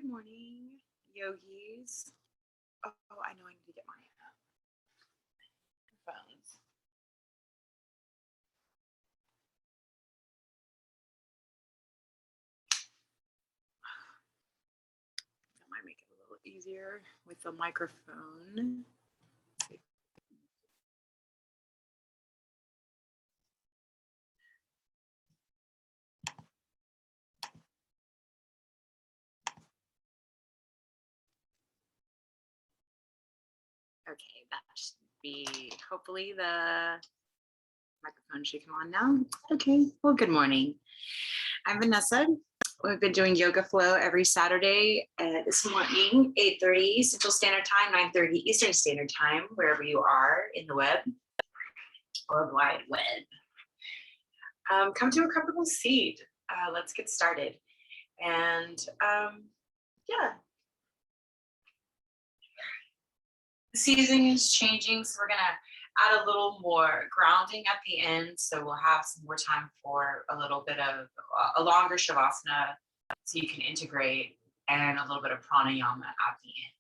Good morning, yogis. Oh, I know I need to get my phones. That might make it a little easier with the microphone. Okay, that should be, hopefully the microphone should come on now. Okay, well, good morning. I'm Vanessa. We've been doing yoga flow every Saturday this morning, 8:30 Central Standard Time, 9:30 Eastern Standard Time, wherever you are in the web or wide web. Come to a comfortable seat. Let's get started. And yeah, the season is changing, so we're gonna add a little more grounding at the end. So we'll have some more time for a little bit of a longer shavasana, so you can integrate, and a little bit of pranayama at the end.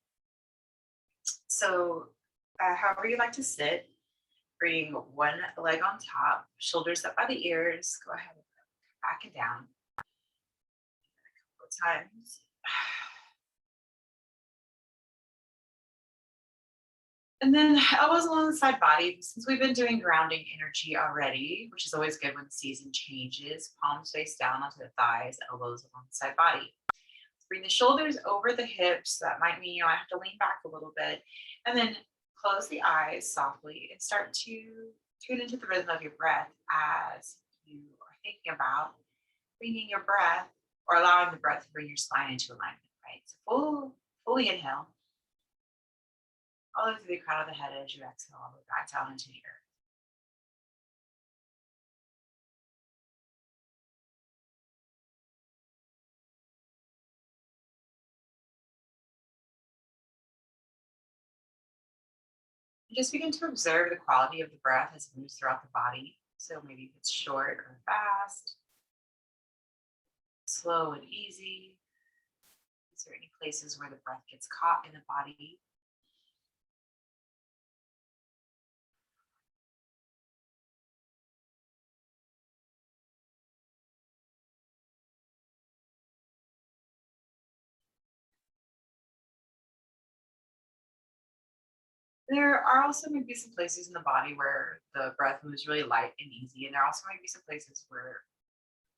So however you like to sit, bring one leg on top, shoulders up by the ears. Go ahead and back and down a couple of times. And then elbows along the side body. Since we've been doing grounding energy already, which is always good when the season changes, palms face down onto the thighs, elbows along the side body. Bring the shoulders over the hips. That might mean I have to lean back a little bit. And then close the eyes softly and start to tune into the rhythm of your breath as you are thinking about bringing your breath, or allowing the breath to bring your spine into alignment, right? So fully inhale. All the way through the crown of the head as you exhale, all the way back down into the earth. Just begin to observe the quality of the breath as it moves throughout the body. So maybe if it's short or fast, slow and easy. Is there any places where the breath gets caught in the body? There are also maybe some places in the body where the breath moves really light and easy. And there also might be some places where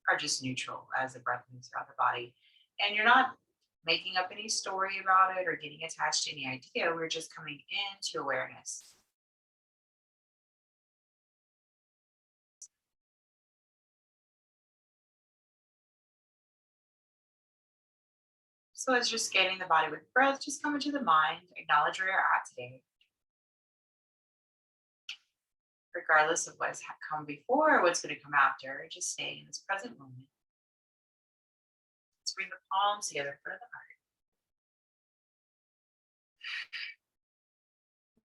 are just neutral as the breath moves throughout the body. And you're not making up any story about it or getting attached to any idea. We're just coming into awareness. So as you're scanning the body with breath, just come into the mind, acknowledge where you're at today. Regardless of what's come before or what's going to come after, just stay in this present moment. Let's bring the palms together in front of the heart.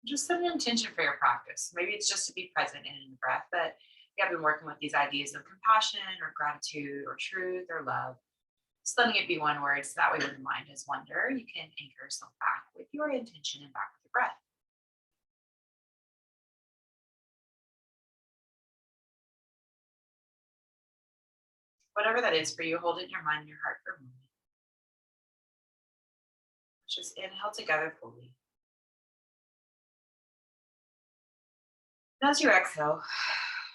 Just set an intention for your practice. Maybe it's just to be present in the breath, but you have been working with these ideas of compassion or gratitude or truth or love. Just letting it be one word, so that way when the mind has wonder, you can anchor yourself back with your intention and back with the breath. Whatever that is for you, hold it in your mind and your heart for a moment. Just inhale together fully. And as you exhale,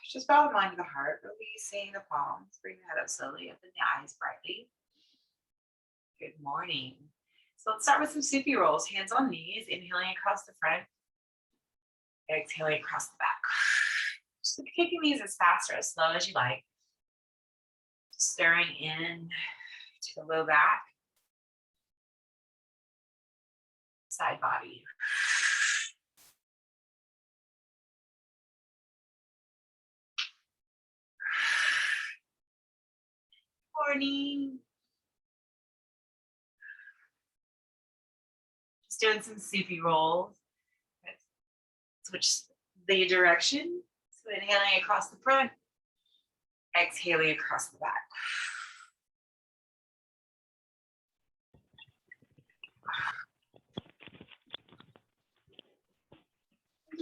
just bow the mind to the heart, releasing the palms, bring the head up slowly, open the eyes brightly. Good morning. So let's start with some Sufi rolls, hands on knees, inhaling across the front, exhaling across the back. Just kicking these as fast or as slow as you like. Stirring in to the low back, side body. Morning. Just doing some Sufi rolls. Switch the direction. So inhaling across the front, exhaling across the back.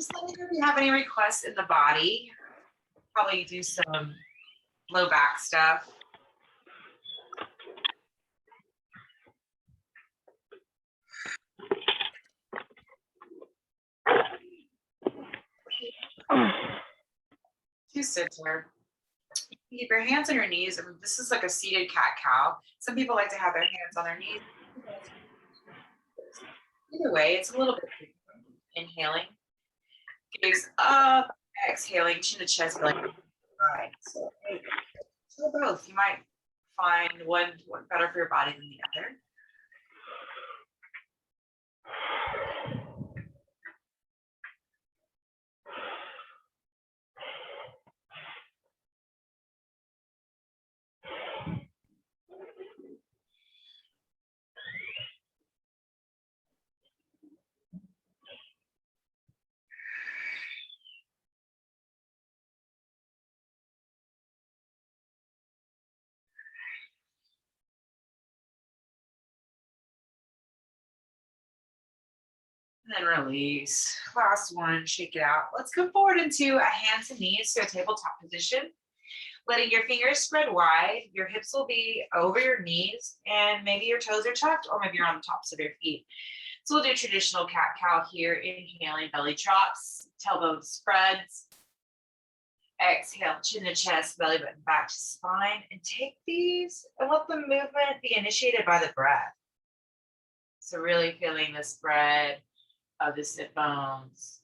Just let me know if you have any requests in the body. Probably do some low back stuff. To center. Keep your hands on your knees. And this is like a seated cat-cow. Some people like to have their hands on their knees. Either way, it's a little bit inhaling. Gaze up, exhaling, chin to chest, belly. Right. So both. You might find one better for your body than the other. And then release. Last one, shake it out. Let's come forward into a hands and knees, so a tabletop position. Letting your fingers spread wide. Your hips will be over your knees, and maybe your toes are tucked, or maybe you're on the tops of your feet. So we'll do traditional cat-cow here. Inhaling, belly drops, tailbone spreads. Exhale, chin to chest, belly button back to spine. And take these and let the movement be initiated by the breath. So really feeling the spread of the sit bones,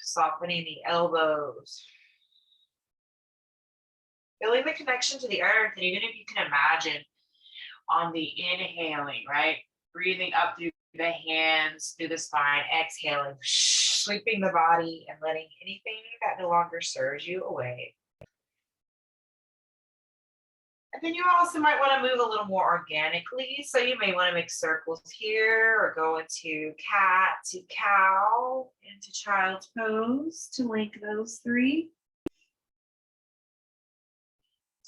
softening the elbows, feeling the connection to the earth. And even if you can imagine on the inhaling, right, breathing up through the hands, through the spine, exhaling, sweeping the body and letting anything that no longer serves you away. And then you also might want to move a little more organically. So you may want to make circles here, or go into cat to cow, into child's pose to link those three.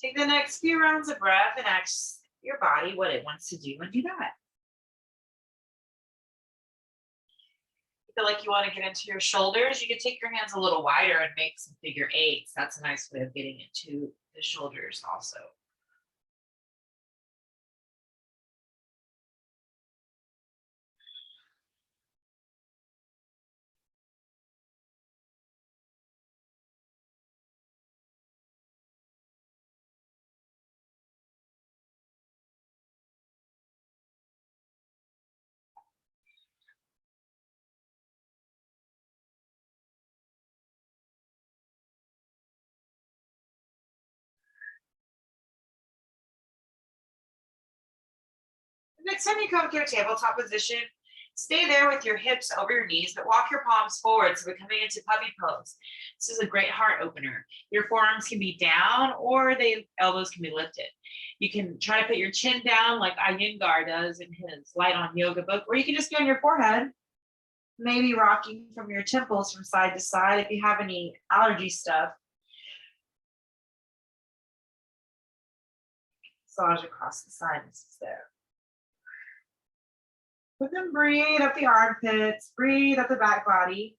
Take the next few rounds of breath and ask your body what it wants to do and do that. Feel like you want to get into your shoulders, you can take your hands a little wider and make some figure eights. That's a nice way of getting into the shoulders also. Next time you come to a tabletop position, stay there with your hips over your knees, but walk your palms forward. So we're coming into puppy pose. This is a great heart opener. Your forearms can be down, or the elbows can be lifted. You can try to put your chin down like Iyengar does in his Light on Yoga book, or you can just be on your forehead, maybe rocking from your temples from side to side if you have any allergy stuff. Massage across the sinuses there. But then breathe up the armpits, breathe up the back body.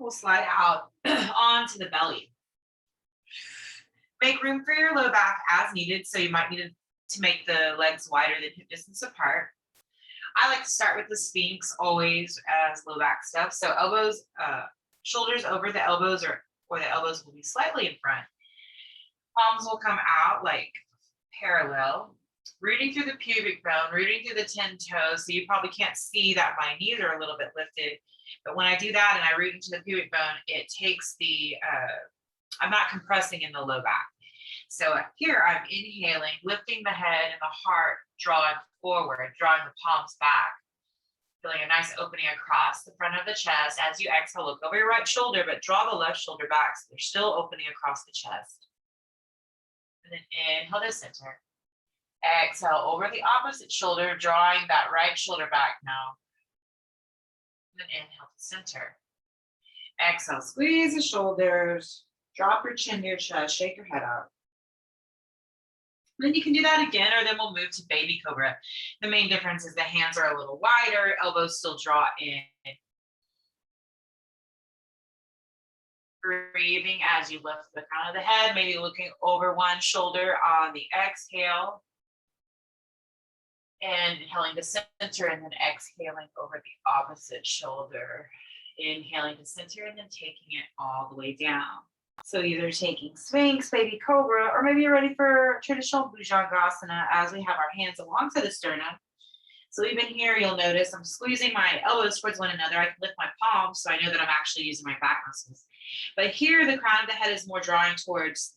We'll slide out onto the belly. Make room for your low back as needed, so you might need to make the legs wider than hip distance apart. I like to start with the Sphinx always as low back stuff. So elbows, shoulders over the elbows, or the elbows will be slightly in front. Palms will come out like parallel, rooting through the pubic bone, rooting through the 10 toes. So you probably can't see that my knees are a little bit lifted. But when I do that and I root into the pubic bone, it takes the, I'm not compressing in the low back. So here I'm inhaling, lifting the head and the heart, drawing forward, drawing the palms back. Feeling a nice opening across the front of the chest. As you exhale, look over your right shoulder, but draw the left shoulder back so they're still opening across the chest. And then inhale to center. Exhale over the opposite shoulder, drawing that right shoulder back now. And then inhale to center. Exhale, squeeze the shoulders, drop your chin to your chest, shake your head out. Then you can do that again, or then we'll move to baby cobra. The main difference is the hands are a little wider, elbows still draw in. Breathing as you lift the crown of the head, maybe looking over one shoulder on the exhale. And inhaling to center and then exhaling over the opposite shoulder. Inhaling to center and then taking it all the way down. So either taking Sphinx, baby cobra, or maybe you're ready for traditional Bhujangasana as we have our hands alongside the sternum. So even here, you'll notice I'm squeezing my elbows towards one another. I can lift my palms, so I know that I'm actually using my back muscles. But here, the crown of the head is more drawing towards,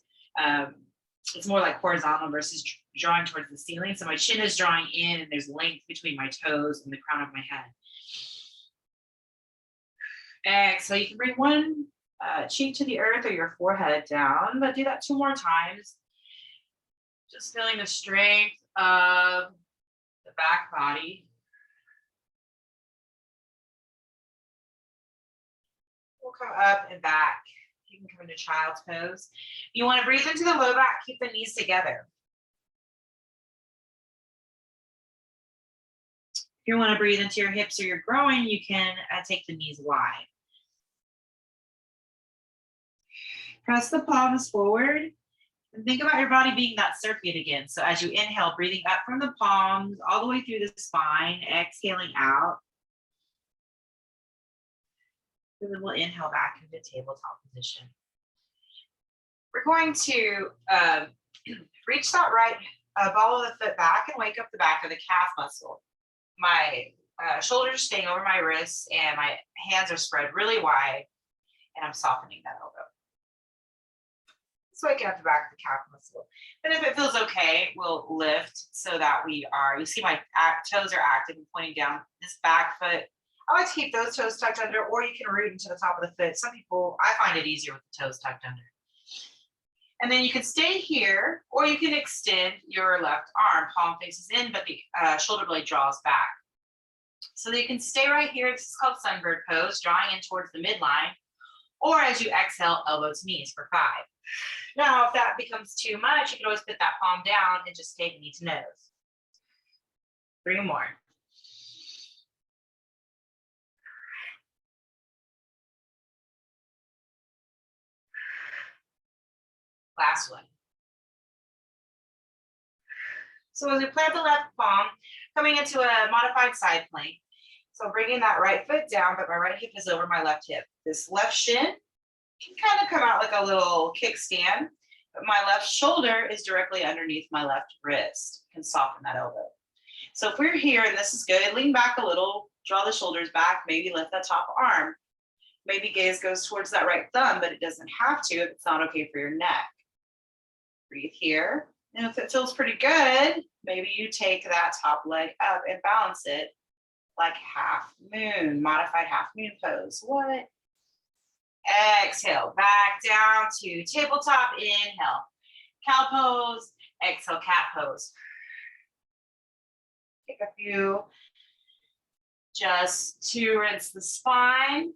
it's more like horizontal versus drawing towards the ceiling. So my chin is drawing in, and there's length between my toes and the crown of my head. Exhale, you can bring one cheek to the earth or your forehead down, but do that 2 more times. Just feeling the strength of the back body. We'll come up and back. You can come into child's pose. You want to breathe into the low back, keep the knees together. If you want to breathe into your hips or your groin, you can take the knees wide. Press the palms forward. And think about your body being that circuit again. So as you inhale, breathing up from the palms all the way through the spine, exhaling out. And then we'll inhale back into tabletop position. We're going to reach that right ball of the foot back and wake up the back of the calf muscle. My shoulders are staying over my wrists and my hands are spread really wide, and I'm softening that elbow. So waking up the back of the calf muscle. Then if it feels okay, we'll lift so that you see my toes are active and pointing down. This back foot, I like to keep those toes tucked under, or you can root into the top of the foot. Some people, I find it easier with the toes tucked under. And then you can stay here, or you can extend your left arm, palm faces in, but the shoulder blade draws back. So you can stay right here. This is called sunbird pose, drawing in towards the midline, or as you exhale, elbow to knees for 5. Now, if that becomes too much, you can always put that palm down and just take knee to nose. 3 more. Last one. So as we plant the left palm, coming into a modified side plank. So bringing that right foot down, but my right hip is over my left hip. This left shin can kind of come out like a little kickstand, but my left shoulder is directly underneath my left wrist. Can soften that elbow. So if we're here, and this is good, lean back a little, draw the shoulders back, maybe lift that top arm. Maybe gaze goes towards that right thumb, but it doesn't have to if it's not okay for your neck. Breathe here. And if it feels pretty good, maybe you take that top leg up and balance it like half moon, modified half moon pose. What? Exhale, back down to tabletop. Inhale, cow pose. Exhale, cat pose. Take a few just to rinse the spine.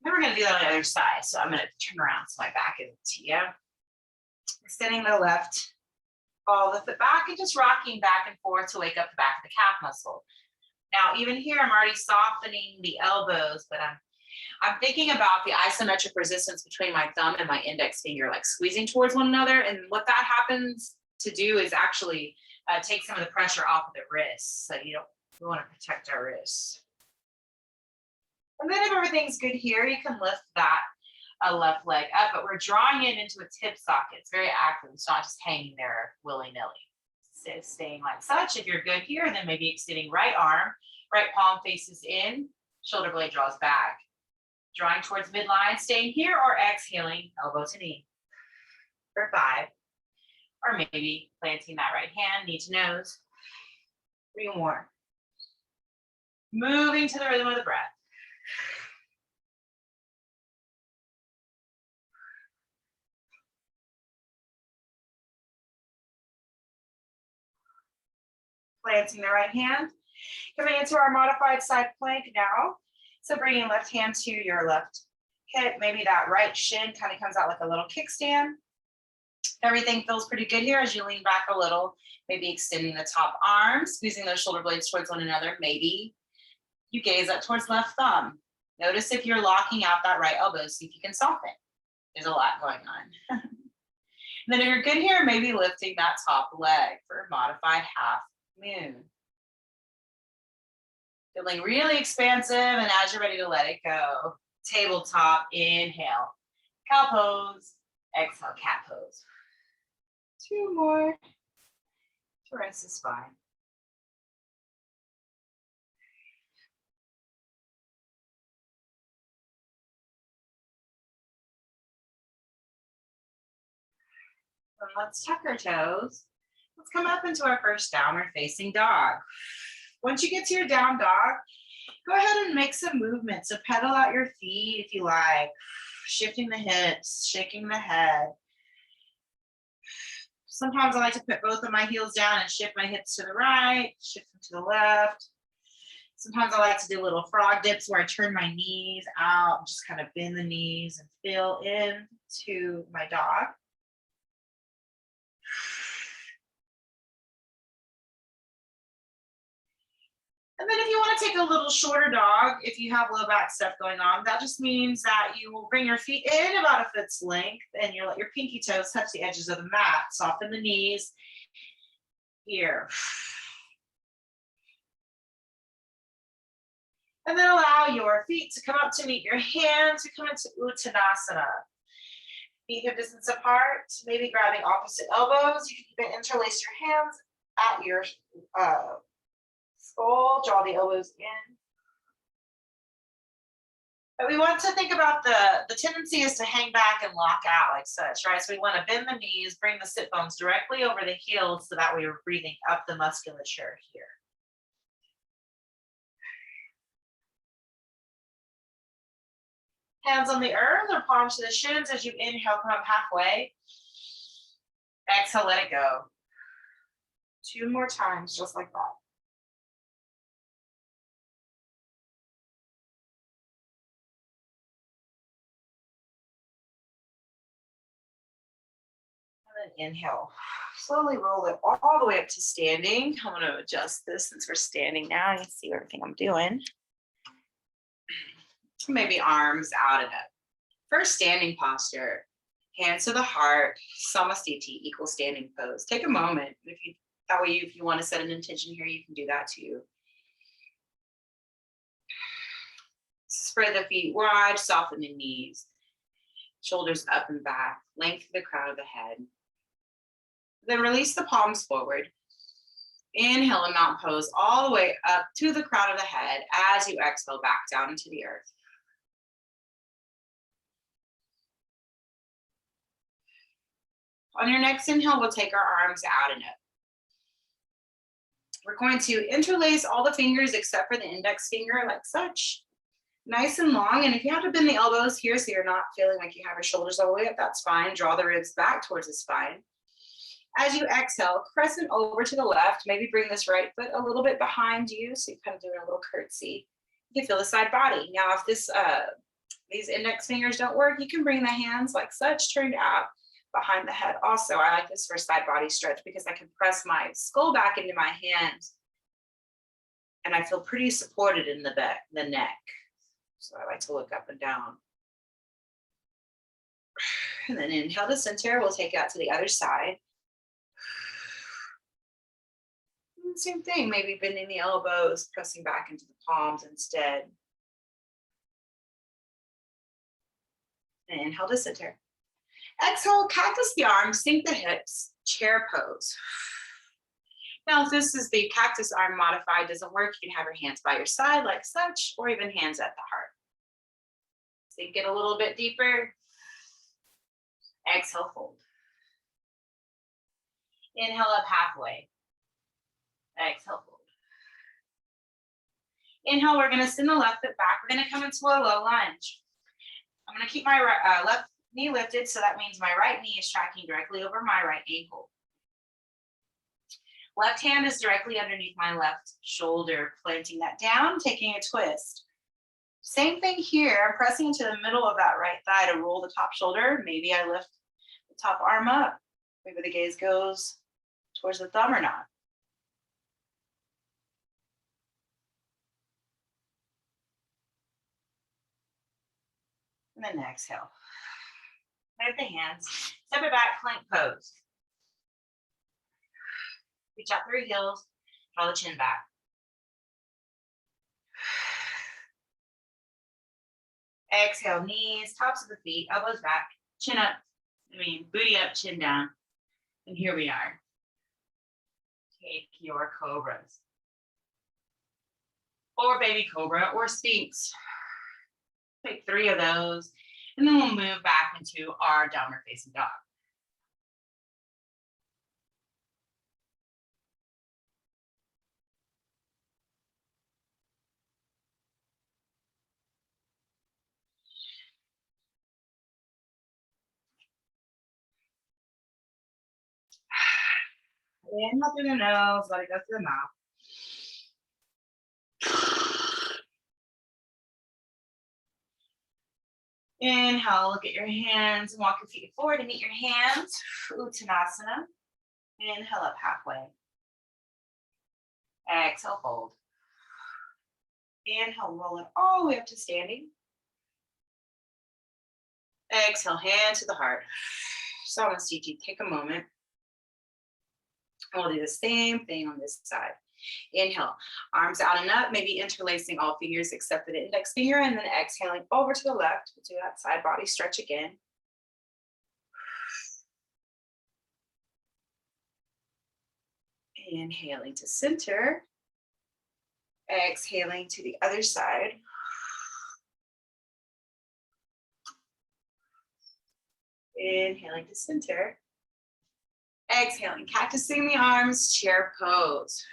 Then we're going to do that on the other side. So I'm going to turn around so my back is to you. Extending the left ball of the foot back and just rocking back and forth to wake up the back of the calf muscle. Now, even here, I'm already softening the elbows, but I'm thinking about the isometric resistance between my thumb and my index finger, like squeezing towards one another. And what that happens to do is actually take some of the pressure off of the wrists. So we want to protect our wrists. And then if everything's good here, you can lift that left leg up, but we're drawing it into a tip socket. It's very active. It's not just hanging there willy-nilly. So staying like such. If you're good here, then maybe extending right arm, right palm faces in, shoulder blade draws back. Drawing towards midline, staying here, or exhaling, elbow to knee for 5. Or maybe planting that right hand, knee to nose. 3 more. Moving to the rhythm of the breath. Planting the right hand. Coming into our modified side plank now. So bringing left hand to your left hip. Maybe that right shin kind of comes out like a little kickstand. Everything feels pretty good here as you lean back a little, maybe extending the top arm, squeezing those shoulder blades towards one another. Maybe you gaze up towards left thumb. Notice if you're locking out that right elbow, see if you can soften. There's a lot going on. Then if you're good here, maybe lifting that top leg for a modified half moon. Feeling really expansive, and as you're ready to let it go, tabletop, inhale, cow pose, exhale, cat pose. 2 more to rest the spine. And let's tuck our toes. Let's come up into our first downward facing dog. Once you get to your down dog, go ahead and make some movement. So pedal out your feet if you like, shifting the hips, shaking the head. Sometimes I like to put both of my heels down and shift my hips to the right, shift them to the left. Sometimes I like to do little frog dips where I turn my knees out, just kind of bend the knees and feel into my dog. And then if you want to take a little shorter dog, if you have low back stuff going on, that just means that you will bring your feet in about a foot's length and you'll let your pinky toes touch the edges of the mat. Soften the knees here. And then allow your feet to come up to meet your hands to come into Uttanasana. Feet hip distance apart, maybe grabbing opposite elbows. You can even interlace your hands at your skull, draw the elbows in. But we want to think about the tendency is to hang back and lock out like such, right? So we want to bend the knees, bring the sit bones directly over the heels so that we are breathing up the musculature here. Hands on the earth or palms to the shins as you inhale, come up halfway. Exhale, let it go. 2 more times, just like that. And then inhale. Slowly roll it all the way up to standing. I'm going to adjust this since we're standing now. You can see everything I'm doing. Maybe arms out and up. First standing posture, hands to the heart, Samasthiti, equal standing pose. Take a moment. If you want to set an intention here, you can do that too. Spread the feet wide, soften the knees, shoulders up and back, lengthen the crown of the head. Then release the palms forward. Inhale a mountain pose all the way up to the crown of the head as you exhale back down into the earth. On your next inhale, we'll take our arms out and up. We're going to interlace all the fingers except for the index finger like such. Nice and long. And if you have to bend the elbows here so you're not feeling like you have your shoulders all the way up, that's fine. Draw the ribs back towards the spine. As you exhale, crescent over to the left. Maybe bring this right foot a little bit behind you so you're kind of doing a little curtsy. You can feel the side body. Now, if these index fingers don't work, you can bring the hands like such, turned out behind the head. Also, I like this for side body stretch because I can press my skull back into my hands and I feel pretty supported in the neck. So I like to look up and down. And then inhale to center. We'll take it out to the other side. And same thing, maybe bending the elbows, pressing back into the palms instead. And inhale to center. Exhale, cactus the arms, sink the hips, chair pose. Now, if this is the cactus arm modified, doesn't work, you can have your hands by your side like such, or even hands at the heart. Sink it a little bit deeper. Exhale, fold. Inhale up halfway. Exhale, fold. Inhale, we're gonna send the left foot back. We're gonna come into a low lunge. I'm gonna keep my left knee lifted, so that means my right knee is tracking directly over my right ankle. Left hand is directly underneath my left shoulder, planting that down, taking a twist. Same thing here. I'm pressing into the middle of that right thigh to roll the top shoulder. Maybe I lift the top arm up. Maybe the gaze goes towards the thumb or not. And then exhale. Lift the hands. Step it back, plank pose. Reach out through heels. Draw the chin back. Exhale, knees, tops of the feet, elbows back, chin up. Booty up, chin down. And here we are. Take your cobras. Or baby cobra or sphinx. Take 3 of those. And then we'll move back into our downward facing dog. Inhale through the nose, let it go through the mouth. Inhale, look at your hands and walk your feet forward and meet your hands. Uttanasana. Inhale up halfway. Exhale, fold. Inhale, roll it all the way up to standing. Exhale, hand to the heart. Samasthiti, take a moment. And we'll do the same thing on this side. Inhale, arms out and up, maybe interlacing all fingers except for the index finger, and then exhaling over to the left. We'll do that side body stretch again. Inhaling to center. Exhaling to the other side. Inhaling to center. Exhaling, cactusing the arms, chair pose.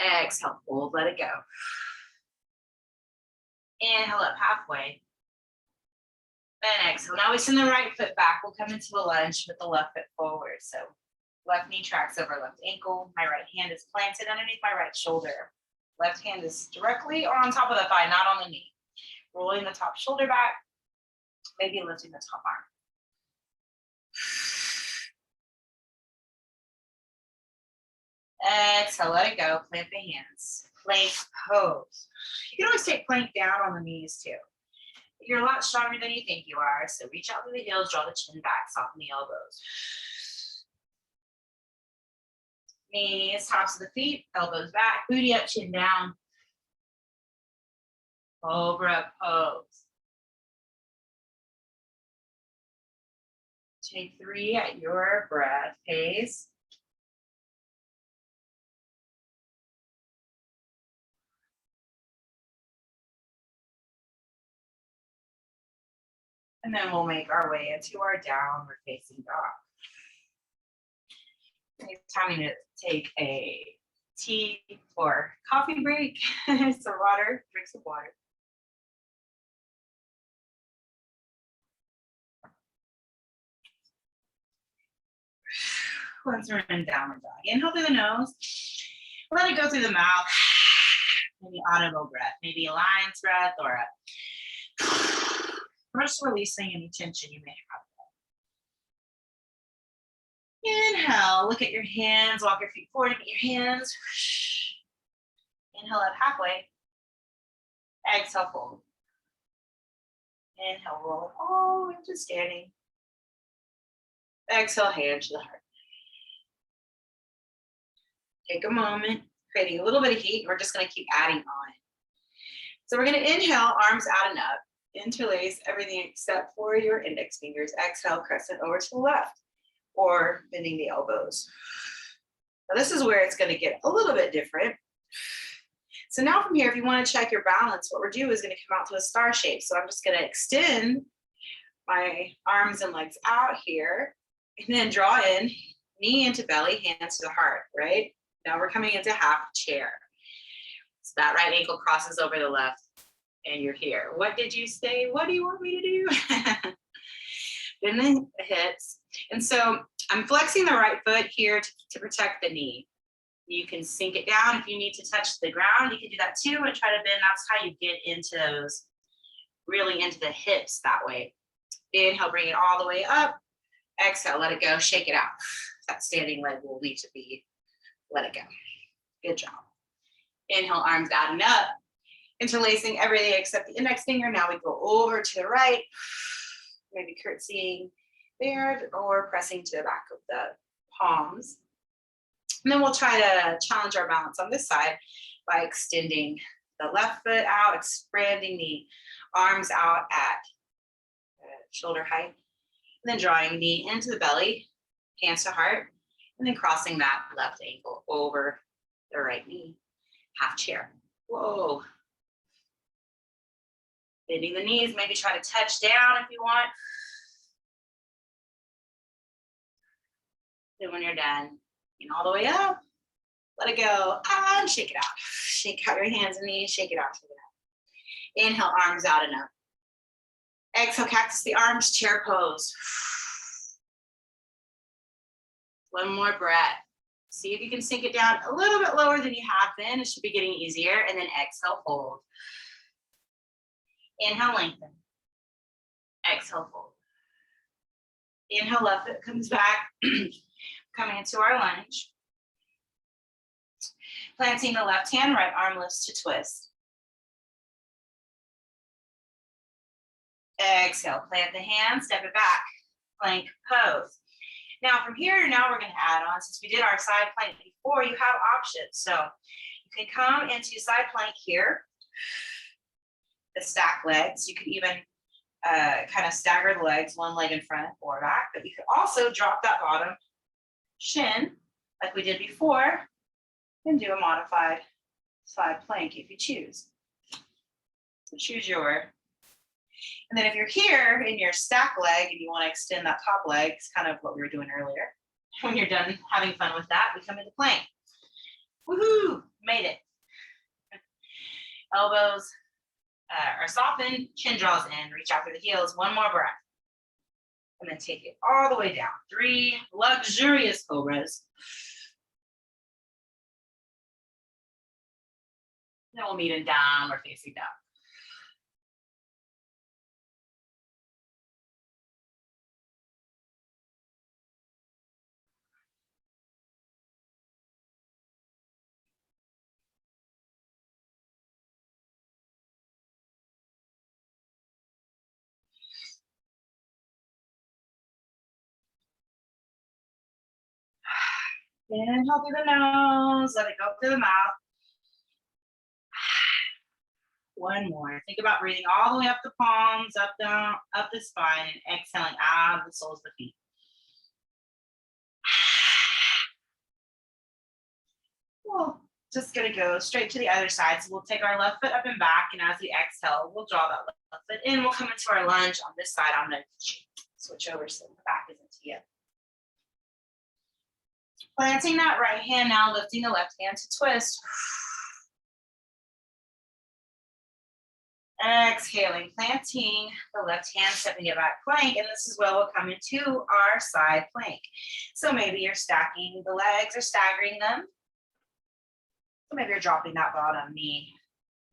Exhale, fold, let it go. Inhale up halfway. Then exhale. Now we send the right foot back. We'll come into a lunge with the left foot forward. So left knee tracks over left ankle. My right hand is planted underneath my right shoulder. Left hand is directly on top of the thigh, not on the knee. Rolling the top shoulder back, maybe lifting the top arm. Exhale, let it go. Plant the hands. Plank pose. You can always take plank down on the knees too. You're a lot stronger than you think you are. So reach out through the heels, draw the chin back, soften the elbows. Knees, tops of the feet, elbows back, booty up, chin down. Cobra pose. Take 3 at your breath pace. And then we'll make our way into our downward facing dog. It's time to take a tea or coffee break, some water, drink some water. Once we're in downward dog, inhale through the nose, let it go through the mouth. Maybe audible breath, maybe a lion's breath or a just releasing any tension you may have. Inhale, look at your hands, walk your feet forward, meet your hands. Inhale up halfway. Exhale, fold. Inhale, roll it all the way to standing. Exhale, hand to the heart. Take a moment, creating a little bit of heat. We're just going to keep adding on. So we're going to inhale, arms out and up. Interlace everything except for your index fingers. Exhale, crescent over to the left or bending the elbows. Now this is where it's going to get a little bit different. So now from here, if you want to check your balance, what we're doing is going to come out to a star shape. So I'm just going to extend my arms and legs out here and then draw in, knee into belly, hands to the heart, right? Now we're coming into half chair. So that right ankle crosses over the left. And you're here. What did you say? What do you want me to do? Then the hips. And so I'm flexing the right foot here to protect the knee. You can sink it down if you need to touch the ground. You can do that too and try to bend. That's how you get into those, really into the hips that way. Inhale, bring it all the way up. Exhale, let it go, shake it out. That standing leg will need to be, let it go. Good job. Inhale, arms out and up. Interlacing everything except the index finger. Now we go over to the right, maybe curtsying there or pressing to the back of the palms. And then we'll try to challenge our balance on this side by extending the left foot out, expanding the arms out at shoulder height, and then drawing knee into the belly, hands to heart, and then crossing that left ankle over the right knee, half chair. Whoa. Bending the knees, maybe try to touch down if you want. Then when you're done, all the way up, let it go, and shake it out. Shake out your hands and knees, shake it out, shake it out. Inhale, arms out and up. Exhale, cactus the arms, chair pose. One more breath. See if you can sink it down a little bit lower than you have been. It should be getting easier. And then exhale, fold. Inhale, lengthen. Exhale, fold. Inhale, left foot comes back. Coming into our lunge. Planting the left hand, right arm lifts to twist. Exhale, plant the hand, step it back. Plank pose. Now from here, now we're going to add on, since we did our side plank before, you have options. So you can come into side plank here, the stack legs. You could even kind of stagger the legs, one leg in front or back, but you could also drop that bottom shin like we did before and do a modified side plank if you choose. So choose your. And then if you're here in your stack leg and you want to extend that top leg, it's kind of what we were doing earlier. When you're done having fun with that, we come into plank. Woohoo! Made it. Elbows are softened, chin draws in, reach out through the heels. One more breath. And then take it all the way down. 3 luxurious cobras. Then we'll meet in downward facing dog. Inhale through the nose, let it go through the mouth. One more. Think about breathing all the way up the palms, up down, up the spine, and exhaling out of the soles of the feet. Well, just gonna go straight to the other side. So we'll take our left foot up and back, and as we exhale, we'll draw that left foot in. We'll come into our lunge on this side. I'm gonna switch over so the back isn't to you. Planting that right hand now, lifting the left hand to twist. Exhaling, planting the left hand, stepping it back, plank, and this is where we'll come into our side plank. So maybe you're stacking the legs or staggering them. So maybe you're dropping that bottom knee,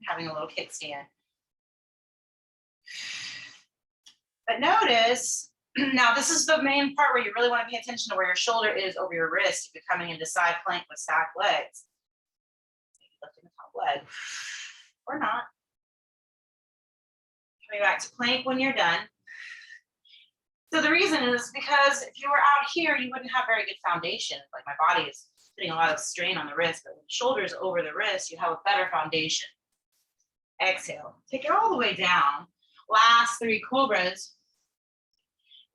having a little kickstand. But notice, now this is the main part where you really want to pay attention to where your shoulder is over your wrist if you're coming into side plank with stacked legs. Maybe lifting the top leg, or not. Coming back to plank when you're done. So the reason is because if you were out here, you wouldn't have very good foundation. Like my body is putting a lot of strain on the wrist, but when the shoulder is over the wrist, you have a better foundation. Exhale, take it all the way down. Last 3 cobras.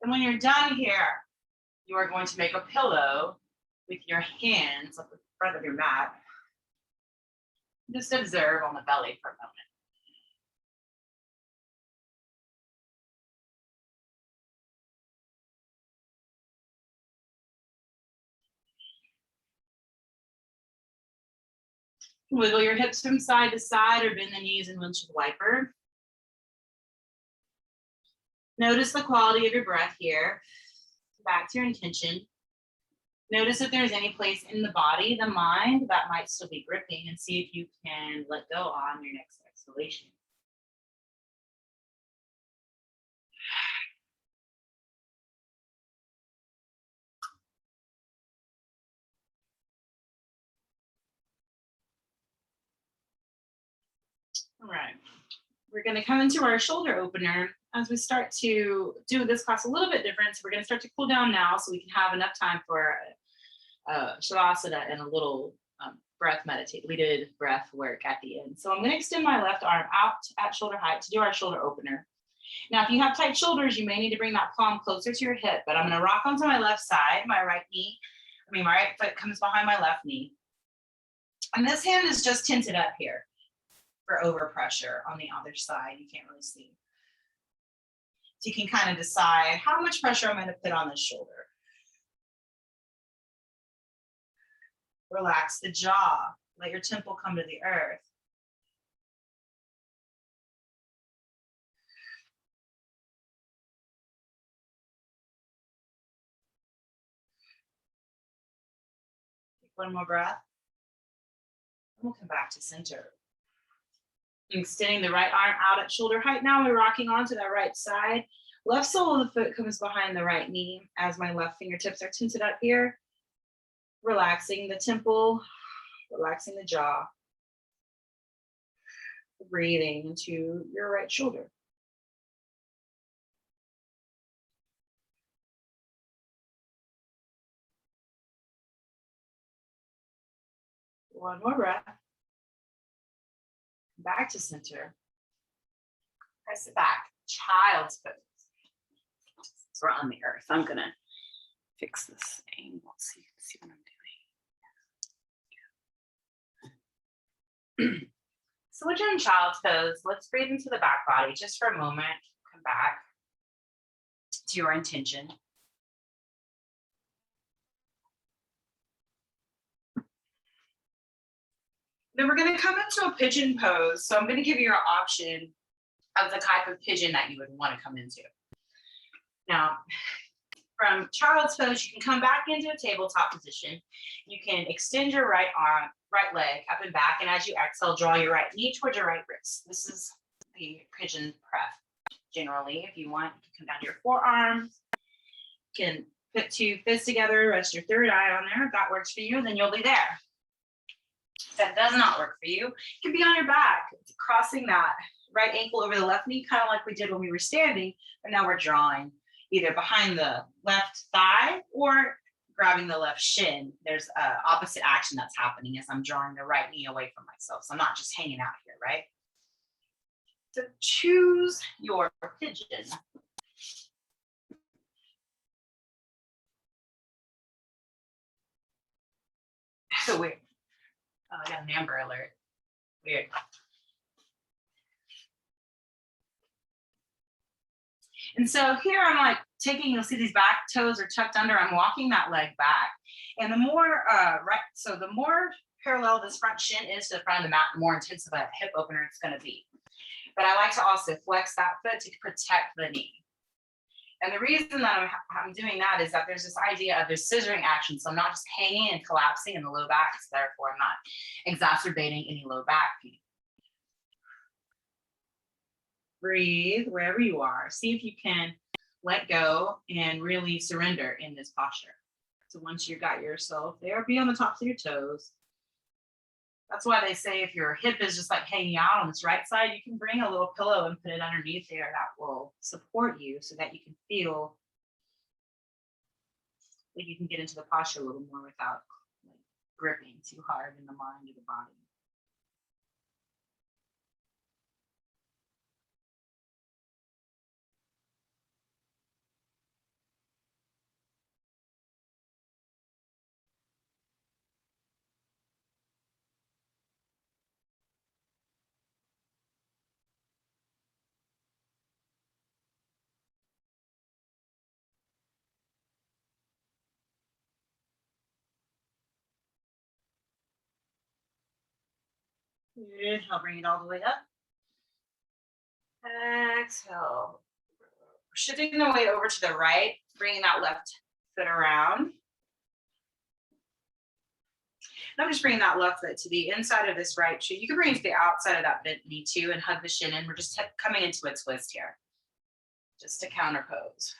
And when you're done here, you are going to make a pillow with your hands at the front of your mat. Just observe on the belly for a moment. Wiggle your hips from side to side or bend the knees and windshield wiper. Notice the quality of your breath here. Back to your intention. Notice if there's any place in the body, the mind, that might still be gripping, and see if you can let go on your next exhalation. All right. We're going to come into our shoulder opener as we start to do this class a little bit different. So we're going to start to cool down now so we can have enough time for shavasana and a little weighted breath work at the end. So I'm going to extend my left arm out at shoulder height to do our shoulder opener. Now, if you have tight shoulders, you may need to bring that palm closer to your hip, but I'm going to rock onto my left side. My right foot comes behind my left knee. And this hand is just tinted up here for overpressure on the other side. You can't really see. So you can kind of decide how much pressure I'm going to put on this shoulder. Relax the jaw. Let your temple come to the earth. Take one more breath. And we'll come back to center. Extending the right arm out at shoulder height. Now we're rocking onto that right side. Left sole of the foot comes behind the right knee as my left fingertips are tinted up here. Relaxing the temple, relaxing the jaw. Breathing into your right shoulder. One more breath. Back to center. Press it back. Child's pose. So we're on the earth. I'm gonna fix this angle so you can see what I'm doing. So we're doing child's pose. Let's breathe into the back body just for a moment. Come back to your intention. Then we're going to come into a pigeon pose. So I'm going to give you an option of the type of pigeon that you would want to come into. Now, from child's pose, you can come back into a tabletop position. You can extend your right leg up and back. And as you exhale, draw your right knee towards your right wrist. This is the pigeon prep. Generally, if you want, you can come down to your forearms. You can put two fists together, rest your third eye on there. If that works for you, then you'll be there. If that does not work for you, you can be on your back, crossing that right ankle over the left knee, kind of like we did when we were standing, but now we're drawing either behind the left thigh or grabbing the left shin. There's an opposite action that's happening as I'm drawing the right knee away from myself. So I'm not just hanging out here, right? So choose your pigeon. So weird. Oh, I got an Amber Alert. Weird. And so here I'm like taking, you'll see these back toes are tucked under. I'm walking that leg back. And the more, the more parallel this front shin is to the front of the mat, the more intensive a hip opener it's going to be. But I like to also flex that foot to protect the knee. And the reason that I'm doing that is that there's this idea of there's scissoring action. So I'm not just hanging and collapsing in the low back. So therefore, I'm not exacerbating any low back pain. Breathe wherever you are. See if you can let go and really surrender in this posture. So once you got yourself there, be on the tops of your toes. That's why they say if your hip is just like hanging out on this right side, you can bring a little pillow and put it underneath there. That will support you so that you can feel like you can get into the posture a little more without like gripping too hard in the mind or the body. Good. I'll bring it all the way up. Exhale. Shifting the weight over to the right, bringing that left foot around. And I'm just bringing that left foot to the inside of this right shin. You can bring it to the outside of that bent knee too and hug the shin in. We're just coming into a twist here, just to counter pose.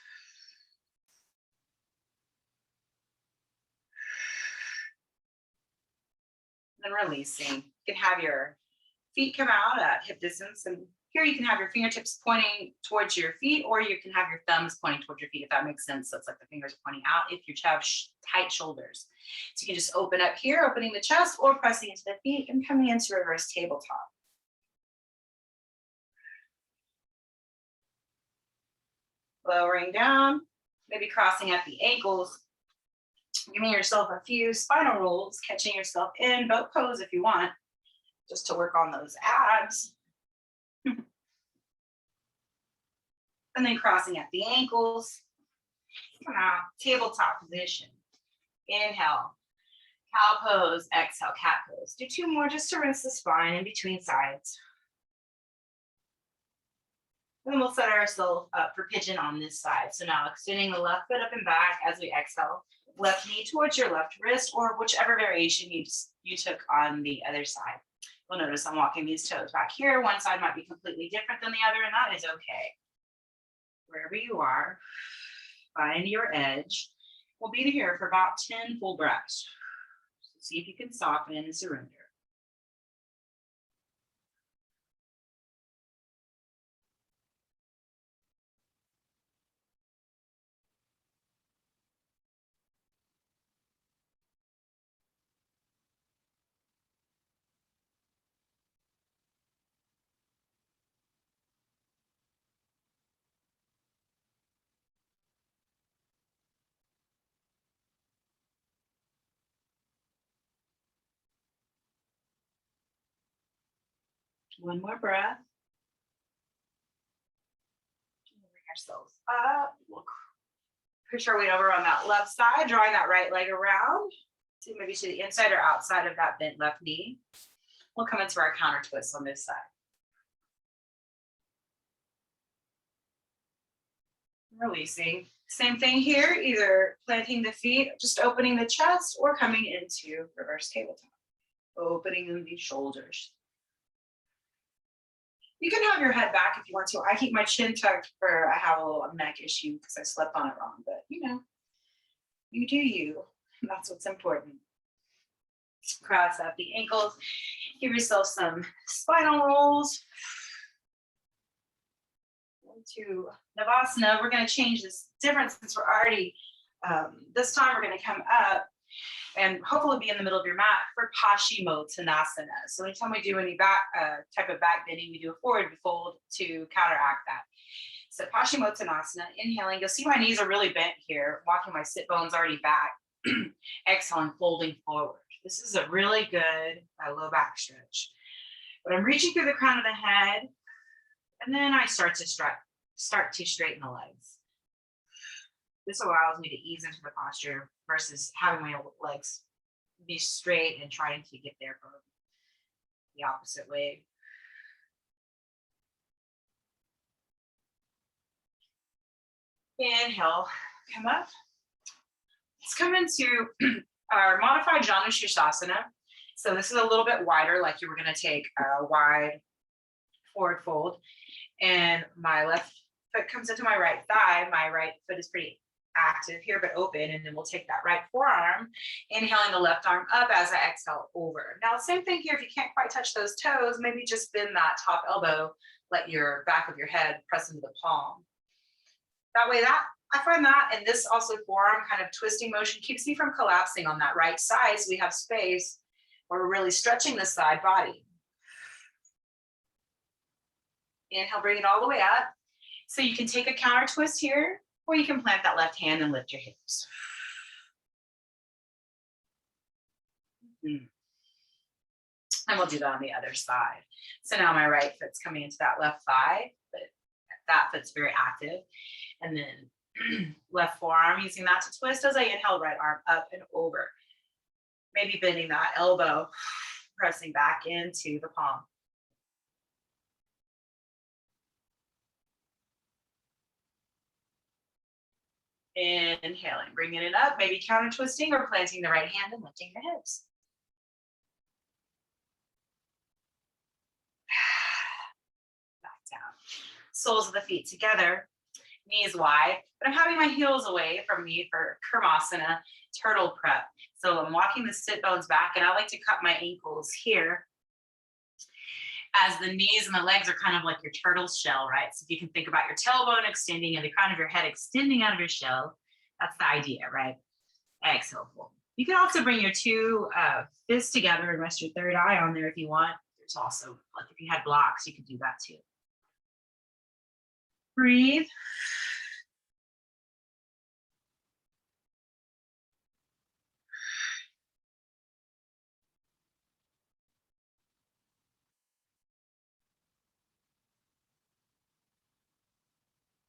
And releasing. You can have your feet come out at hip distance, and here you can have your fingertips pointing towards your feet, or you can have your thumbs pointing towards your feet, if that makes sense. So it's like the fingers are pointing out if you have tight shoulders. So you can just open up here, opening the chest, or pressing into the feet and coming into reverse tabletop. Lowering down, maybe crossing at the ankles, giving yourself a few spinal rolls, catching yourself in boat pose if you want, just to work on those abs. And then crossing at the ankles. Come out, tabletop position. Inhale, cow pose, exhale, cat pose. Do 2 more just to rinse the spine in between sides. And then we'll set ourselves up for pigeon on this side. So now extending the left foot up and back as we exhale. Left knee towards your left wrist, or whichever variation you took on the other side. You'll notice I'm walking these toes back here. One side might be completely different than the other, and that is okay. Wherever you are, find your edge. We'll be here for about 10 full breaths. So see if you can soften and surrender. One more breath. Bring ourselves up. We'll push our weight over on that left side, drawing that right leg around. So maybe to the inside or outside of that bent left knee. We'll come into our counter twist on this side. Releasing. Same thing here, either planting the feet, just opening the chest, or coming into reverse tabletop. Opening the shoulders. You can have your head back if you want to. I keep my chin tucked for I have a little neck issue because I slept on it wrong, but you do you. That's what's important. Cross up the ankles. Give yourself some spinal rolls. To Navasana, we're going to change this different since we're already, this time we're going to come up and hopefully be in the middle of your mat for Paschimottanasana. So anytime we do any back type of back bending, we do a forward fold to counteract that. So Paschimottanasana, inhaling, you'll see my knees are really bent here, walking my sit bones already back. Exhaling, folding forward. This is a really good low back stretch. But I'm reaching through the crown of the head, and then I start to straighten the legs. This allows me to ease into the posture versus having my legs be straight and trying to get there from the opposite way. Inhale, come up. Let's come into our modified Janu Sirsasana. So this is a little bit wider, like you were going to take a wide forward fold. And my left foot comes into my right thigh. My right foot is pretty active here, but open. And then we'll take that right forearm, inhaling the left arm up as I exhale over. Now, same thing here. If you can't quite touch those toes, maybe just bend that top elbow, let your back of your head press into the palm. That way, I find that, and this also forearm kind of twisting motion keeps me from collapsing on that right side. So we have space where we're really stretching the side body. Inhale, bring it all the way up. So you can take a counter twist here, or you can plant that left hand and lift your hips. And we'll do that on the other side. So now my right foot's coming into that left thigh, but that foot's very active. And then left forearm, using that to twist as I inhale, right arm up and over. Maybe bending that elbow, pressing back into the palm. Inhaling, bringing it up, maybe counter twisting or planting the right hand and lifting your hips. down. Soles of the feet together, knees wide, but I'm having my heels away from me for Kurmasana, turtle prep. So I'm walking the sit bones back, and I like to cut my ankles here as the knees and the legs are kind of like your turtle shell, right? So if you can think about your tailbone extending and the crown of your head extending out of your shell, that's the idea, right? Exhale, fold. You can also bring your two fists together and rest your third eye on there if you want. There's also, like if you had blocks, you could do that too. Breathe.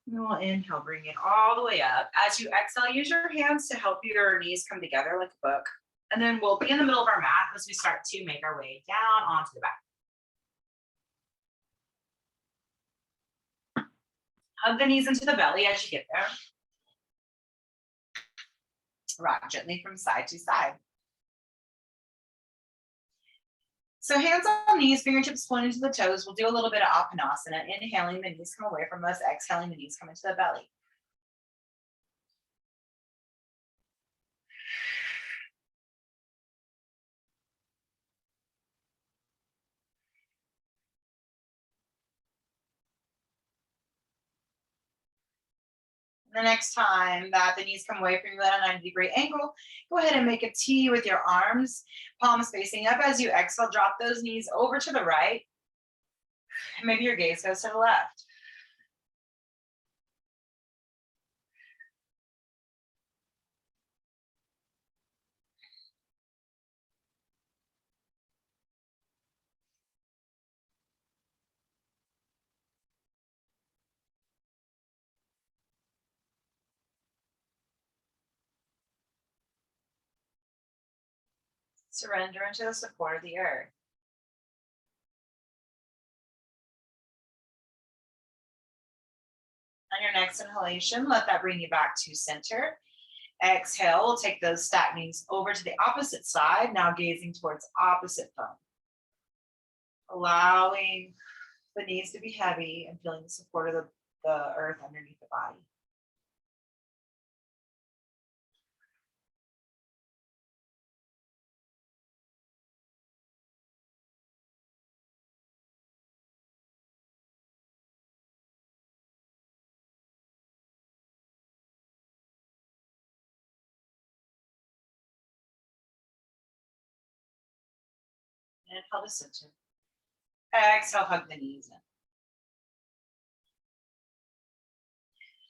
And we'll inhale, bring it all the way up. As you exhale, use your hands to help your knees come together like a book. And then we'll be in the middle of our mat as we start to make our way down onto the back. Hug the knees into the belly as you get there. Rock gently from side to side. So hands on knees, fingertips pointing to the toes. We'll do a little bit of Apanasana. Inhaling, the knees come away from us. Exhaling, the knees come into the belly. The next time that the knees come away from you at a 90-degree angle, go ahead and make a T with your arms, palms facing up. As you exhale, drop those knees over to the right. And maybe your gaze goes to the left. Surrender into the support of the earth. On your next inhalation, let that bring you back to center. Exhale, we'll take those stacked knees over to the opposite side, now gazing towards opposite thumb. Allowing the knees to be heavy and feeling the support of the earth underneath the body. Inhale to center. Exhale, hug the knees in.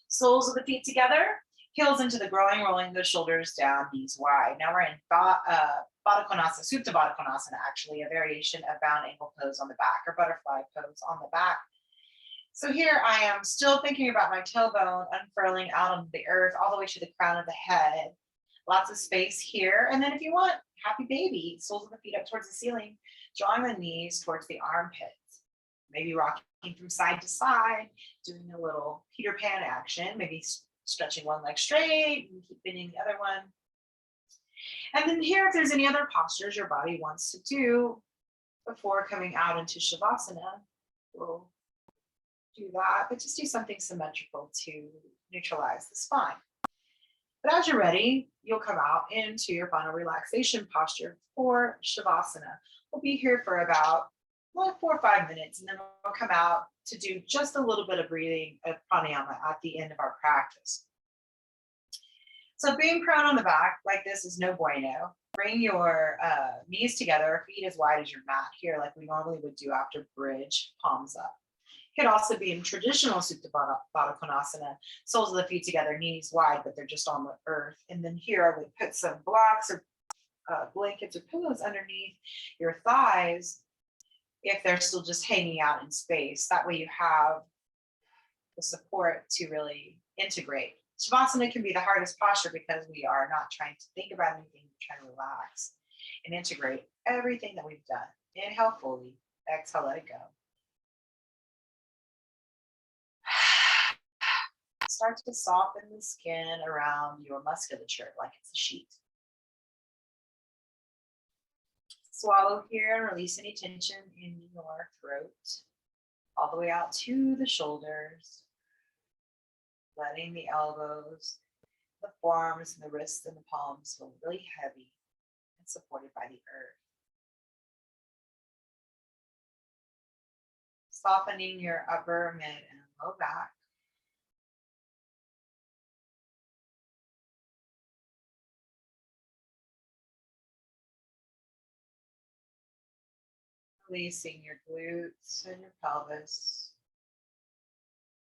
Soles of the feet together, heels into the groin, rolling the shoulders down, knees wide. Now we're in Baddha Konasana, Supta Baddha Konasana, actually, a variation of bound ankle pose on the back, or butterfly pose on the back. So here I am still thinking about my tailbone unfurling out on the earth all the way to the crown of the head. Lots of space here. And then if you want, happy baby, soles of the feet up towards the ceiling, drawing the knees towards the armpits. Maybe rocking from side to side, doing a little Peter Pan action, maybe stretching one leg straight and keep bending the other one. And then here, if there's any other postures your body wants to do before coming out into Shavasana, we'll do that, but just do something symmetrical to neutralize the spine. But as you're ready, you'll come out into your final relaxation posture for Shavasana. We'll be here for about 4 or 5 minutes, and then we'll come out to do just a little bit of breathing of pranayama at the end of our practice. So being prone on the back like this is no bueno. Bring your knees together, feet as wide as your mat here, like we normally would do after bridge, palms up. Could also be in traditional Supta Baddha Konasana, soles of the feet together, knees wide, but they're just on the earth. And then here I would put some blocks or blankets or pillows underneath your thighs if they're still just hanging out in space. That way you have the support to really integrate. Shavasana can be the hardest posture because we are not trying to think about anything, we're trying to relax and integrate everything that we've done. Inhale fully, exhale, let it go. Start to soften the skin around your musculature like it's a sheet. Swallow here and release any tension in your throat. all the way out to the shoulders, letting the elbows, the forearms, and the wrists and the palms feel really heavy and supported by the earth. Softening your upper, mid, and low back. Releasing your glutes and your pelvis,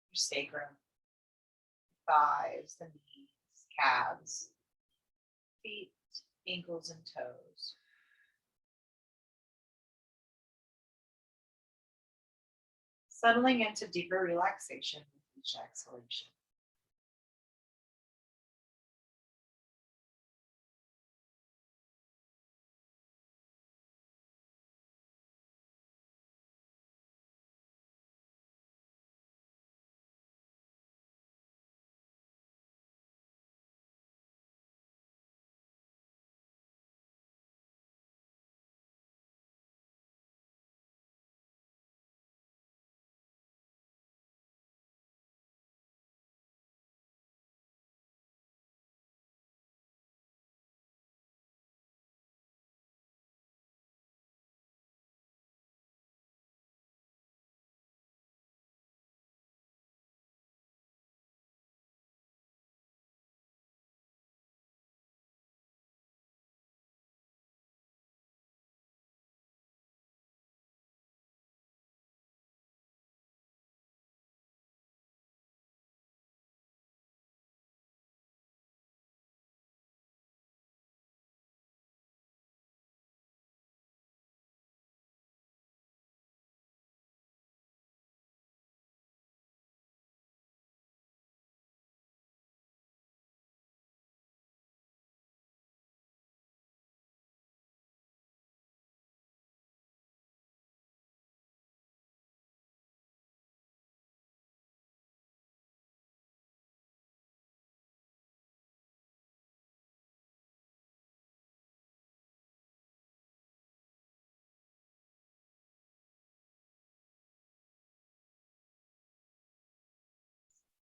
your sacrum, thighs, the knees, calves, feet, ankles, and toes. Settling into deeper relaxation with each exhalation.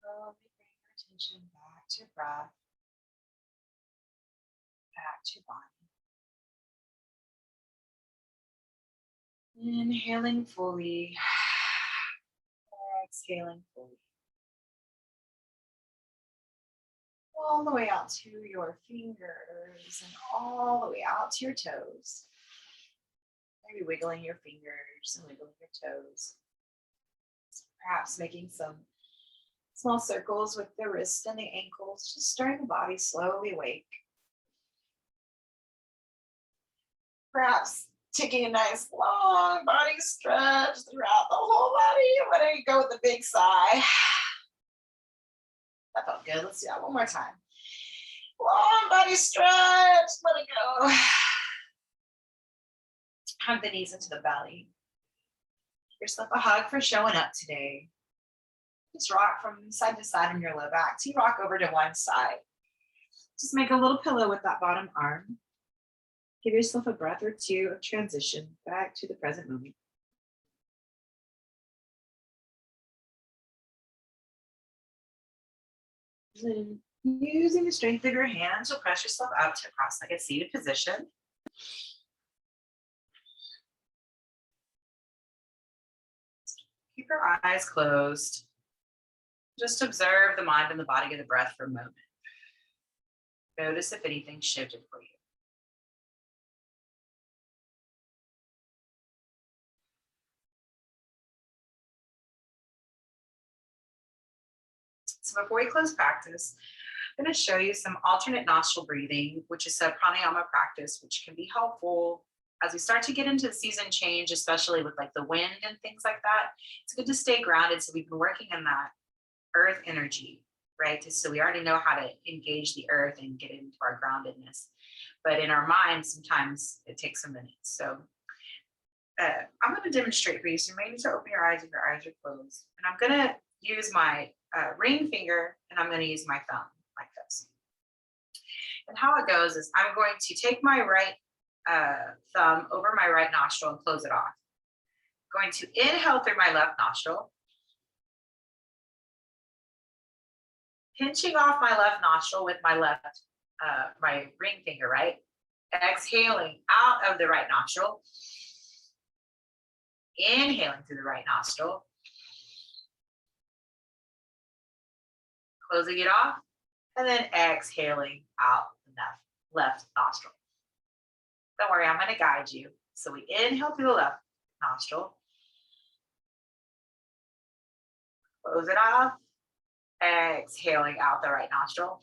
Slowly bring your attention back to breath, back to body. Inhaling fully, exhaling fully. All the way out to your fingers and all the way out to your toes. Maybe wiggling your fingers and wiggling your toes. Perhaps making some small circles with the wrists and the ankles, just stirring the body slowly awake. Perhaps taking a nice long body stretch throughout the whole body. Why don't you go with a big sigh? That felt good. Let's do that one more time. Long body stretch. Let it go. Hug the knees into the belly. Give yourself a hug for showing up today. Just rock from side to side in your low back. So you rock over to one side. Just make a little pillow with that bottom arm. Give yourself a breath or two of transition back to the present moment. Then using the strength of your hands, you'll press yourself up to cross-legged seated position. Keep your eyes closed. Just observe the mind and the body of the breath for a moment. Notice if anything shifted for you. So before we close practice, I'm going to show you some alternate nostril breathing, which is a pranayama practice, which can be helpful as we start to get into the season change, especially with like the wind and things like that. It's good to stay grounded. So we've been working in that earth energy, right? So we already know how to engage the earth and get into our groundedness. But in our minds, sometimes it takes a minute. So I'm going to demonstrate for you. So maybe to open your eyes if your eyes are closed. And I'm going to use my ring finger and I'm going to use my thumb like this. And how it goes is I'm going to take my right thumb over my right nostril and close it off. Going to inhale through my left nostril, pinching off my left nostril with my my ring finger, right? Exhaling out of the right nostril, inhaling through the right nostril, closing it off, and then exhaling out the left nostril. Don't worry, I'm going to guide you. So we inhale through the left nostril, close it off, exhaling out the right nostril,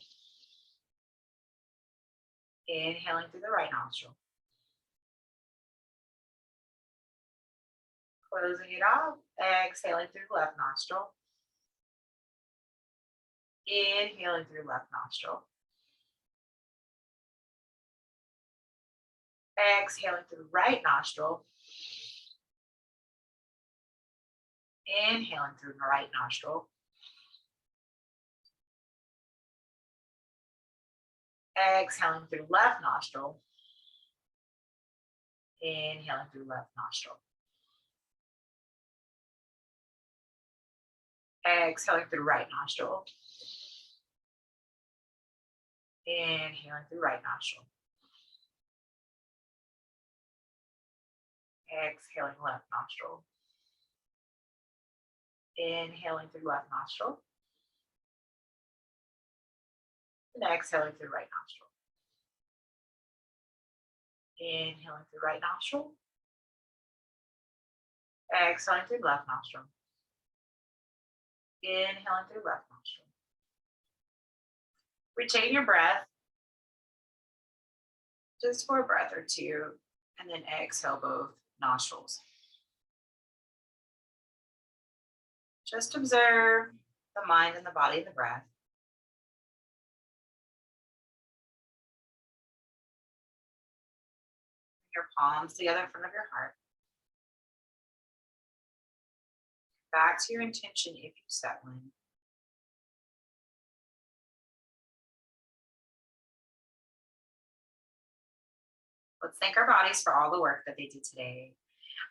inhaling through the right nostril, closing it off, exhaling through the left nostril, inhaling through left nostril, exhaling through right nostril, inhaling through the right nostril, exhaling through left nostril, inhaling through left nostril, exhaling through right nostril, inhaling through right nostril, exhaling left nostril, inhaling through left nostril, and exhaling through right nostril, inhaling through right nostril, exhaling through left nostril, inhaling through left nostril. Retain your breath just for a breath or two, and then exhale both nostrils. Just observe the mind and the body and the breath. Your palms together in front of your heart. Back to your intention if you set one. Let's thank our bodies for all the work that they did today.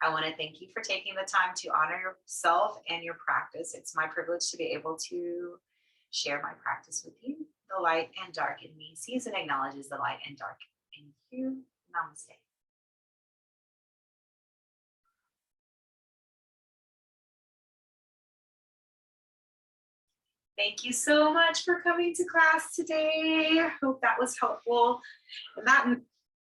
I want to thank you for taking the time to honor yourself and your practice. It's my privilege to be able to share my practice with you. The light and dark in me sees and acknowledges the light and dark in you. Namaste. Thank you so much for coming to class today. Hope that was helpful. And that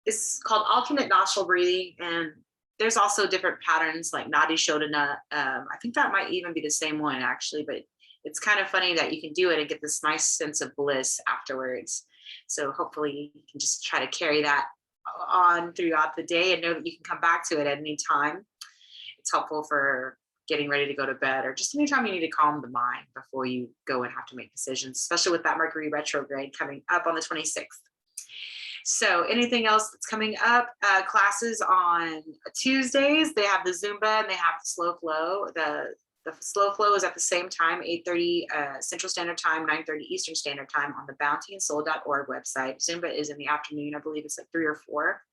is called alternate nostril breathing. And there's also different patterns like Nadi Shodhana. I think that might even be the same one actually, but it's kind of funny that you can do it and get this nice sense of bliss afterwards. So hopefully you can just try to carry that on throughout the day and know that you can come back to it at any time. It's helpful for getting ready to go to bed, or just anytime you need to calm the mind before you go and have to make decisions, especially with that Mercury retrograde coming up on the 26th. So anything else that's coming up, classes on Tuesdays, they have the Zumba and they have the slow flow. The slow flow is at the same time, 8:30 Central Standard Time, 9:30 Eastern Standard Time on the bountyandsoul.org website. Zumba is in the afternoon. I believe it's like 3 or 4.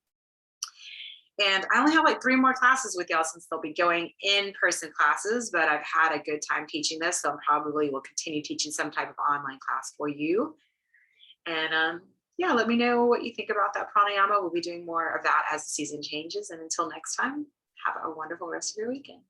And I only have like 3 more classes with y'all since they'll be going in-person classes, but I've had a good time teaching this. So I probably will continue teaching some type of online class for you. And yeah, let me know what you think about that pranayama. We'll be doing more of that as the season changes. And until next time, have a wonderful rest of your weekend.